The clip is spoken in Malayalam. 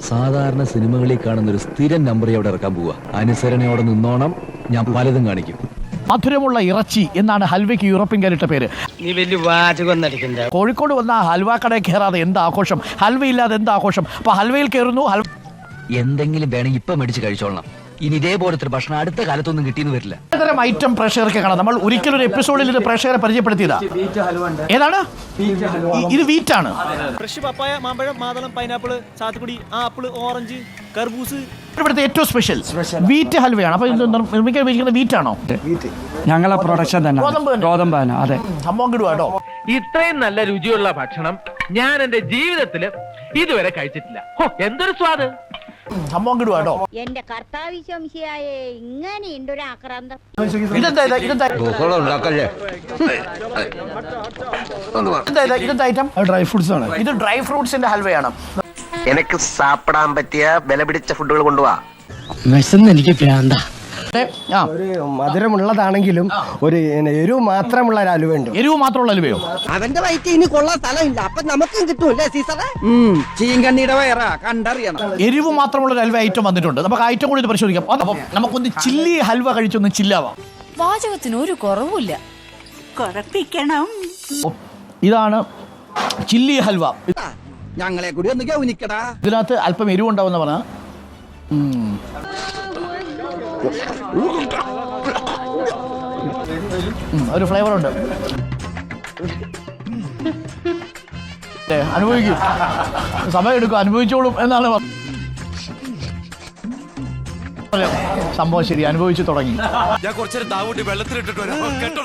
സാധാരണ സിനിമകളിൽ കാണുന്ന ഒരു സ്ഥിരം നമ്പർ അവിടെ ഇറക്കാൻ പോവുക. അനുസരണയോടെ നിന്നോണം, ഞാൻ പലതും കാണിക്കും. മധുരമുള്ള ഇറച്ചി എന്നാണ് ഹൽവയ്ക്ക് യൂറോപ്യൻകാരിട്ട പേര്. നീ വലിയ വാചകം. കോഴിക്കോട് വന്ന ഹൽവ കടയിൽ കയറാതെ എന്താ ആഘോഷം, ഹൽവ ഇല്ലാതെ എന്താ ആഘോഷം? അപ്പൊ ഹൽവയിൽ കയറുന്നു. എന്തെങ്കിലും വേണമെങ്കിൽ ഇപ്പൊ മേടിച്ച് കഴിച്ചോളണം. ഇനി ഇതേപോലത്തെ ഒരു ഭക്ഷണം അടുത്ത കാലത്തൊന്നും കിട്ടിയെന്ന് വരില്ല. പലതരം ഐറ്റം പ്രേക്ഷകർക്ക് കാണാം. നമ്മൾ ഒരിക്കലും ഒരു എപ്പിസോഡിൽ ഇത് പ്രേക്ഷകരെ പരിചയപ്പെടുത്തിയതാ. ഏതാണ് ഇത്? വീറ്റാണ്. ഫ്രഷ് പപ്പായ, മാമ്പഴം, മാതളം, പൈനാപ്പിൾ, സാത്തുക്കുടി, ആപ്പിൾ, ഓറഞ്ച്, കർബൂസ്. ഇവിടുത്തെ ഏറ്റവും സ്പെഷ്യൽ വീറ്റ് ഹൽവയാണ്. അപ്പൊ ഇത് നിർമ്മിക്കാൻ ഉപയോഗിക്കുന്ന വീറ്റാണോ? ഞങ്ങളെ പ്രൊഡക്ഷൻ തന്നെ ഗോതമ്പാണ്. അതെ, സംഭവം കിടുക കേട്ടോ. ഇത്രയും നല്ല രുചിയുള്ള ഭക്ഷണം ഞാൻ എന്റെ ജീവിതത്തിൽ ഇതുവരെ കഴിച്ചിട്ടില്ല. എന്തൊരു സ്വാദ്! സംഭവം കിടുക കേട്ടോ. എന്റെ കർത്താവിശ്വംശിയായേ, ഇങ്ങനെയുണ്ട് ഒരു ആക്രാന്തം. ഇതെന്താ ഐറ്റം? ഡ്രൈ ഫ്രൂട്ട്സ് ആണ്. ഇത് ഡ്രൈ ഫ്രൂട്ട്സിന്റെ ഹൽവയാണ്. എനിക്ക് സാപ്പിടാൻ പറ്റിയ വില പിടിച്ച ഫുഡുകൾ കൊണ്ടുപോവാ. എനിക്ക് പ്രാന്ത. ഒരു മധുരമുള്ളതാണെങ്കിലും ഒരു എരിവ് മാത്രമുള്ള ഒരു അലുവയുണ്ട്. എരിവ് മാത്രമുള്ള അലുവയോ? അവന്റെ വയറ്റ് ഇനി കൊള്ളാൻ സ്ഥലമില്ല, അപ്പൊ നമുക്കും കിട്ടൂല്ലേ സീസറെ? ചീങ്കണ്ണിയുടെ വയറാ കണ്ടറിയണം. എരിവ് മാത്രമുള്ള ഒരു ഹൽവ ഐറ്റം വന്നിട്ടുണ്ട്. നമുക്ക് ഐറ്റം കൂടി ഇത് പരിശോധിക്കാം. അപ്പം നമുക്കൊന്ന് ചില്ലി ഹൽവ കഴിച്ചൊന്ന് ചില്ലാവാം. വാചകത്തിന് ഒരു കുറവുമില്ല. കുഴപ്പിക്കണം. ഇതാണ് ചില്ലി ഹൽവ. ഞങ്ങളെ കൂടി ഒന്ന് ഗൗനിക്കടാ. ഇതിനകത്ത് അല്പം എരിവുണ്ടാവുന്ന പറഞ്ഞാൽ ഒരു ഫ്ലേവർ ഉണ്ട്. അനുഭവിക്കും, സമയം എടുക്കും, അനുഭവിച്ചോളും എന്നാണ് സംഭവം. ശരി, അനുഭവിച്ചു തുടങ്ങി. ഞാൻ കുറച്ചേരം താവൂട്ടി വെള്ളത്തിലിട്ടിട്ട് വരാം. കേട്ടോ?